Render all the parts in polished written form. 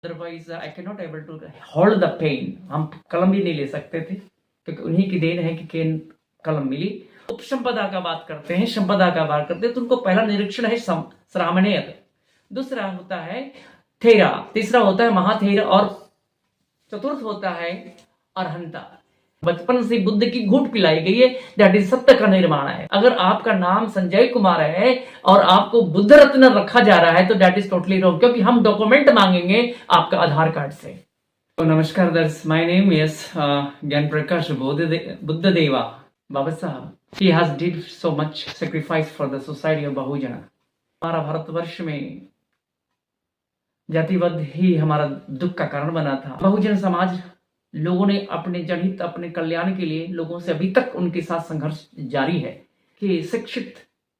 Otherwise I can not able to hold the pen. हम कलम भी नहीं ले सकते थे क्योंकि उन्हीं की देन है कि कलम मिली। उपसंपदा का बात करते हैं, संपदा का बात करते हैं, तो उनको पहला निरीक्षण है श्रामणेय, दूसरा होता है थेरा, तीसरा होता है महाथेरा और चतुर्थ होता है अरहंता। बचपन से बुद्ध की घूट पिलाई गई है, दैट इज सत्य का निर्माण है। अगर आपका नाम संजय कुमार है और आपको बुद्ध रत्न रखा जा रहा है तो दैट इज टोटली रॉन्ग, क्योंकि हम डॉक्यूमेंट मांगेंगे आपका आधार कार्ड से। तो नमस्कार दर्शक, माय नेम इज ज्ञान प्रकाश Buddhadeva Baba Sahab. He has did so much sacrifice for the society of Bahujan. हमारा भारतवर्ष में जातिवाद ही हमारा दुख का कारण बना था। बहुजन समाज लोगों ने अपने जनहित, अपने कल्याण के लिए लोगों से अभी तक उनके साथ संघर्ष जारी है कि शिक्षित,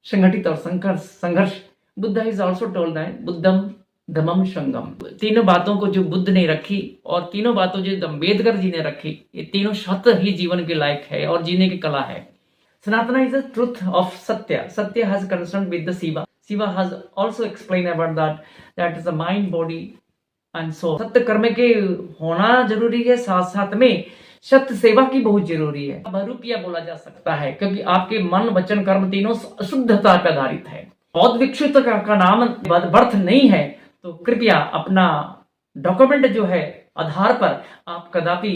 संगठित और संघर्ष। Buddha is also told that Buddham Dhammam Sangham. तीनों बातों को जो बुद्ध ने रखी और तीनों बातों जो अम्बेडकर जी ने रखी, ये तीनों सत्य ही जीवन के लायक है और जीने की कला है। Sanatana is the truth of satya. Satya has concern with the Shiva. Shiva has also explain about that is the mind, body and soul. सत्य कर्म के होना जरूरी है, साथ साथ में सत्य सेवा की बहुत जरूरी है। बहुरूपिया बोला जा सकता है क्योंकि आपके मन, वचन, कर्म तीनों शुद्धता पर आधारित है। बौद्ध भिक्षु का नाम बर्थ नहीं है तो कृपया अपना डॉक्यूमेंट जो है आधार पर आप कदापि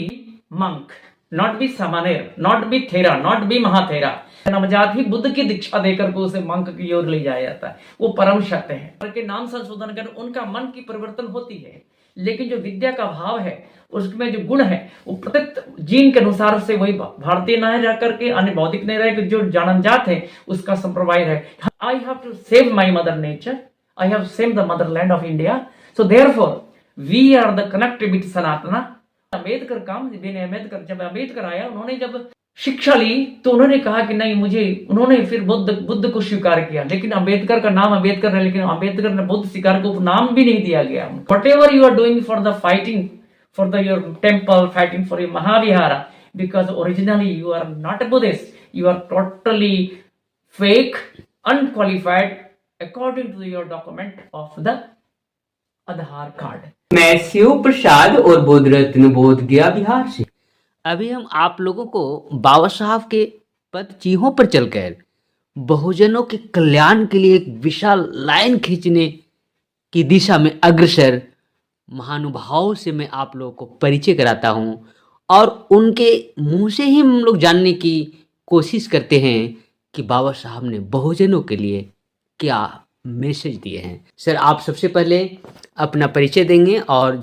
मंक, नॉट बी सामान्य, not be Thera, not be Mahathera. नवजात ही बुद्ध की दीक्षा देकर को उसे मंक की ओर ले जाया जाता है, वो परम सत्य है। के नाम संशोधन कर उनका मन की परिवर्तन होती है, लेकिन जो विद्या का भाव है उसमें जो गुण है वो प्रत्येक जीन के अनुसार से वही भारतीय नहीं रह करके अन्य बौद्धिक नहीं रह, जो जनजात है उसका संप्रदाय है। I have to save my mother nature, I have save the motherland of India, so therefore we are the connected with Sanatana. Ambedkar Ambedkar जब अम्बेडकर आया, उन्होंने जब शिक्षा ली तो उन्होंने कहा कि नहीं मुझे, उन्होंने फिर बुद्ध को स्वीकार किया, लेकिन अम्बेडकर का नाम अम्बेडकर है, लेकिन अम्बेडकर ने बुद्ध स्वीकार को नाम भी नहीं दिया गया। Whatever you are doing for the fighting for the your temple, fighting for your Mahavihara, because originally you are not a Buddhist, you are totally fake, unqualified according to your document of the Aadhaar card. मैं शिव प्रसाद और बोध रत्न बोध गया बिहार से। अभी हम आप लोगों को बाबा साहब के पद चिन्हों पर चलकर बहुजनों के कल्याण के लिए एक विशाल लाइन खींचने की दिशा में अग्रसर महानुभावों से मैं आप लोगों को परिचय कराता हूं और उनके मुंह से ही हम लोग जानने की कोशिश करते हैं कि बाबा साहब ने बहुजनों के लिए क्या मैसेज दिए हैं। सर, आप सबसे पहले अपना परिचय देंगे और